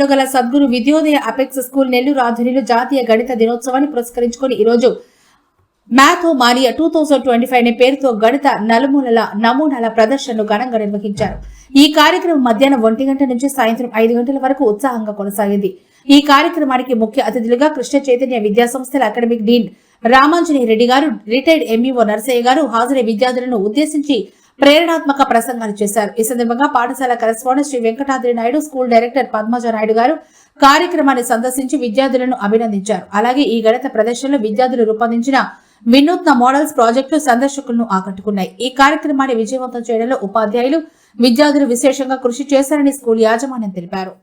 నగర్లో గల Sadhguru Vidyodaya apex school Nellore ఆధ్వర్యంలో జాతీయ గణిత దినోత్సవాన్ని పురస్కరించుకుని ఈరోజు మ్యాథోమానియా 2025 అనే పేరుతో గణిత నలుమూలల నమూనాల ప్రదర్శనను ఘనంగా నిర్వహించారు. ఈ కార్యక్రమం మధ్యాహ్నం 1 గంట నుంచి సాయంత్రం 5 గంటల వరకు ఉత్సాహంగా కొనసాగింది. ఈ కార్యక్రమానికి ముఖ్య అతిథులుగా కృష్ణ చైతన్య విద్యా సంస్థల అకాడమిక్ డీన్ రామాంజనేయ రెడ్డి గారు, రిటైర్డ్ ఎంఈఓ నరసయ్య గారు హాజరై విద్యార్థులను ఉద్దేశించి ప్రేరణాత్మక ప్రసంగాలు చేశారు. ఈ సందర్భంగా పాఠశాల correspondent Shri Venkatadri Naidu, school director Padmaja Naidu గారు కార్యక్రమాన్ని సందర్శించి విద్యార్థులను అభినందించారు. అలాగే ఈ గణిత ప్రదర్శనలో విద్యార్థులు రూపొందించిన వినూత్న మోడల్స్ ప్రాజెక్టులు సందర్శకులను ఆకట్టుకున్నాయి. ఈ కార్యక్రమాన్ని విజయవంతం చేయడంలో ఉపాధ్యాయులు, విద్యార్థులు విశేషంగా కృషి చేశారని స్కూల్ యాజమాన్యం తెలిపారు.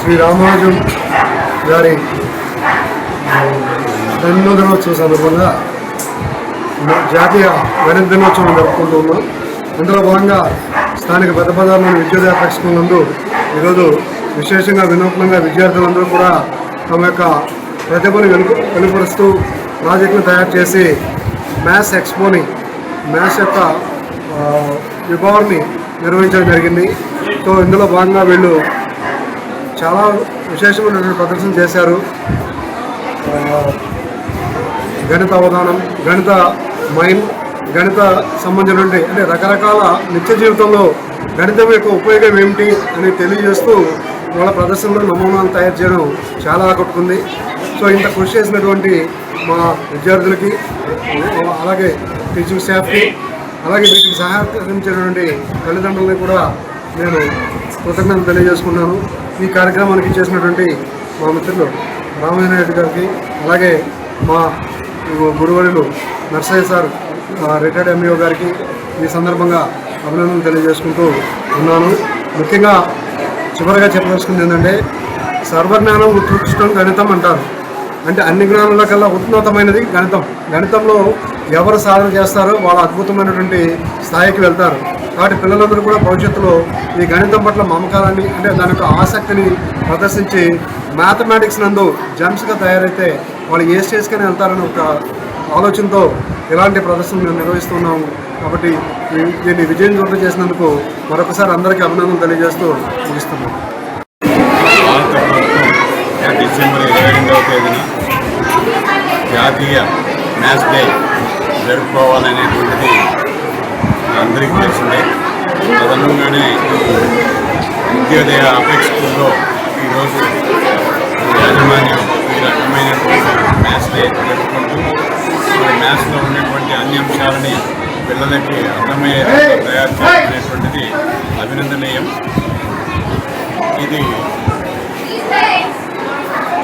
శ్రీ రామానుజం గారి జన్మదినోత్సవ సందర్భంగా జాతీయ గణిత దినోత్సవం జరుపుకుంటున్నాం. ఇందులో భాగంగా స్థానిక పెద్ద బజార్లోని విద్యోదయ అపెక్స్ స్కూల్ నందు ఈరోజు విశేషంగా వినూత్నంగా విద్యార్థులందరూ కూడా తమ యొక్క ప్రతిభను వెలుపరుస్తూ ప్రాజెక్టును తయారు చేసి మ్యాథ్స్ ఎక్స్పోని, మ్యాథ్స్ యొక్క విభావాన్ని నిర్వహించడం జరిగింది. సో ఇందులో భాగంగా వీళ్ళు చాలా విశేషమైనటువంటి ప్రదర్శన చేశారు. గణిత అవధానం, గణిత మైండ్, గణిత సంబంధించినటువంటి అంటే రకరకాల నిత్య జీవితంలో గణితం యొక్క ఉపయోగం ఏమిటి అని తెలియజేస్తూ వాళ్ళ ప్రదర్శనలో నమూనాలు తయారు చేయడం చాలా ఆకట్టుకుంది. సో ఇంత కృషి చేసినటువంటి మా విద్యార్థులకి, అలాగే టీచింగ్ స్టాఫ్కి, అలాగే వీటికి సహకరించినటువంటి తల్లిదండ్రులని కూడా నేను కృతజ్ఞతలు తెలియజేసుకున్నాను. ఈ కార్యక్రమానికి చేసినటువంటి మా మిత్రులు రామాంజనేయ రెడ్డి గారికి, అలాగే మా గురువర్యులు నర్సయ్య సార్, రిటైర్డ్ ఎంఈఓ గారికి ఈ సందర్భంగా అభినందనలు తెలియజేసుకుంటూ ఉన్నాను. ముఖ్యంగా చివరిగా చెప్పదలుచుకుంది ఏంటంటే, సర్వజ్ఞానం ఉత్కృష్టం గణితం అంటారు. అంటే అన్ని జ్ఞానాల కల్లా ఉన్నతమైనది గణితం. గణితంలో ఎవరు సాధన చేస్తారో వాళ్ళు అద్భుతమైనటువంటి స్థాయికి వెళ్తారు. కాబట్టి పిల్లలందరూ కూడా భవిష్యత్తులో ఈ గణితం పట్ల మమకారాన్ని, అంటే దాని యొక్క ఆసక్తిని ప్రదర్శించి మ్యాథమెటిక్స్ నందు జెమ్స్గా తయారైతే వాళ్ళు ఏ స్టేజ్కైనా వెళ్తారని ఒక ఆలోచనతో ఇలాంటి ప్రదర్శనలు మేము నిర్వహిస్తున్నాము. కాబట్టి దీన్ని విజయవంతం చేసినందుకు మరొకసారి అందరికీ అభినందనలు తెలియజేస్తూ ముగిస్తున్నాము. డిసెంబర్ 22వ తేదీన జాతీయ మ్యాథ్స్ డే జరుపుకోవాలనేటువంటిది అందరికీ తెలిసిందే. తదనుగుణంగానే విద్యోదయ అపెక్స్ స్కూల్లో ఈరోజు యాజమాన్యం ఈ రకమైనటువంటి మ్యాథ్స్ డే జరుపుకుంటూ మ్యాథ్స్లో ఉన్నటువంటి అన్ని అంశాలని పిల్లలకి అర్థమయ్యేలా తయారు చేసుకునేటువంటిది అభినందనీయం. ఇది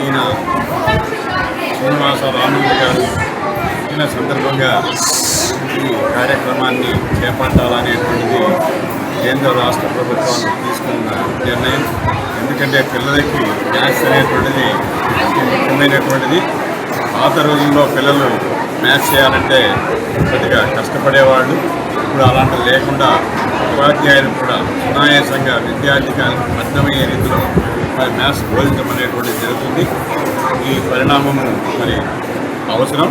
ఈయన శ్రీనివాస రాములు గారు ఇచ్చిన సందర్భంగా ఈ కార్యక్రమాన్ని చేపట్టాలనేటువంటిది కేంద్ర రాష్ట్ర ప్రభుత్వాలు తీసుకున్న నిర్ణయం. ఎందుకంటే పిల్లలకి మ్యాథ్స్ అనేటువంటిది ముఖ్యమైనటువంటిది. పాత రోజుల్లో పిల్లలు మ్యాథ్స్ చేయాలంటే కొద్దిగా కష్టపడేవాళ్ళు. ఇప్పుడు అలాంటి లేకుండా ఉపాధ్యాయులు కూడా సునాయాసంగా విద్యార్థికి అర్థమయ్యే రీతిలో మరి మ్యాథ్స్ బోధించడం అనేటువంటిది జరుగుతుంది. ఈ పరిణామము మరి అవసరం.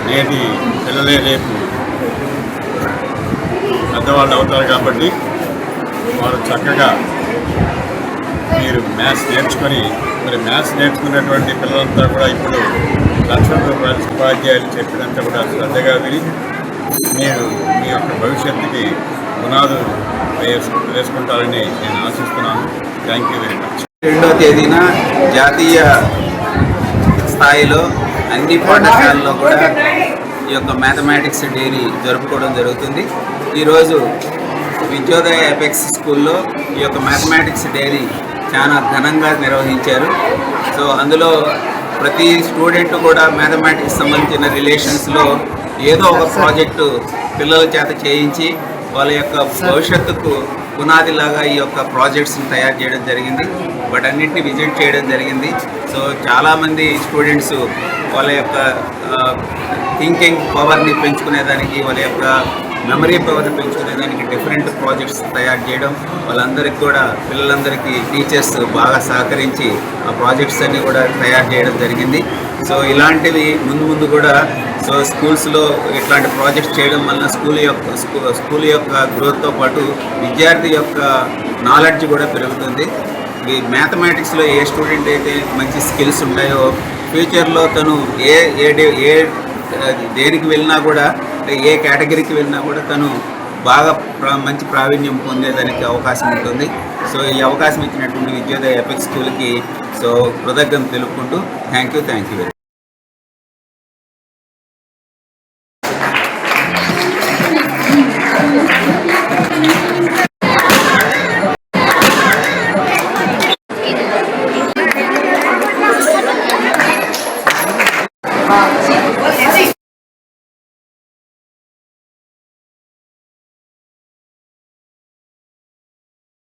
నేటి పిల్లలే రేపు పెద్దవాళ్ళు అవుతారు కాబట్టి వారు చక్కగా మీరు మ్యాథ్స్ నేర్చుకొని, మరి మ్యాథ్స్ నేర్చుకున్నటువంటి పిల్లలంతా కూడా ఇప్పుడు లక్షల రూపాయల ఉపాధ్యాయులు చెప్పినంత కూడా శ్రద్ధగా విని మీరు మీ యొక్క భవిష్యత్తుకి పునాదులు వేసుకుంటారని నేను ఆశిస్తున్నాను. Thank you very much. 2వ తేదీన జాతీయ స్థాయిలో అన్ని పాఠశాలల్లో కూడా ఈ యొక్క మ్యాథమెటిక్స్ డేని జరుపుకోవడం జరుగుతుంది. ఈరోజు విద్యోదయ అపెక్స్ స్కూల్లో ఈ యొక్క మ్యాథమెటిక్స్ డేని చాలా ఘనంగా నిర్వహించారు. సో అందులో ప్రతి స్టూడెంట్ కూడా మ్యాథమెటిక్స్ సంబంధించిన రిలేషన్స్లో ఏదో ఒక ప్రాజెక్టు పిల్లల చేత చేయించి వాళ్ళ యొక్క భవిష్యత్తుకు పునాదిలాగా ఈ యొక్క ప్రాజెక్ట్స్ని తయారు చేయడం జరిగింది. వాటన్నింటినీ విజిట్ చేయడం జరిగింది. సో చాలామంది స్టూడెంట్స్ వాళ్ళ యొక్క థింకింగ్ పవర్ని పెంచుకునేదానికి, వాళ్ళ యొక్క మెమరీ పవర్ని పెంచుకునే దానికి డిఫరెంట్ ప్రాజెక్ట్స్ తయారు చేయడం, వాళ్ళందరికీ కూడా పిల్లలందరికీ టీచర్స్ బాగా సహకరించి ఆ ప్రాజెక్ట్స్ అన్నీ కూడా తయారు చేయడం జరిగింది. సో ఇలాంటివి ముందు కూడా సో స్కూల్స్లో ఇట్లాంటి ప్రాజెక్ట్స్ చేయడం వలన స్కూల్ యొక్క గ్రోత్తో పాటు విద్యార్థి యొక్క నాలెడ్జ్ కూడా పెరుగుతుంది. ఈ మ్యాథమెటిక్స్లో ఏ స్టూడెంట్ అయితే మంచి స్కిల్స్ ఉంటాయో ఫ్యూచర్లో తను ఏ దేనికి వెళ్ళినా కూడా, ఏ కేటగిరీకి వెళ్ళినా కూడా తను బాగా మంచి ప్రావీణ్యం పొందేదానికి అవకాశం ఉంటుంది. సో ఈ అవకాశం ఇచ్చినటువంటి విద్యోదయ ఎపెక్స్ స్కూల్కి సో కృతజ్ఞతలు తెలుపుకుంటూ థ్యాంక్ యూ వెరీ మచ్.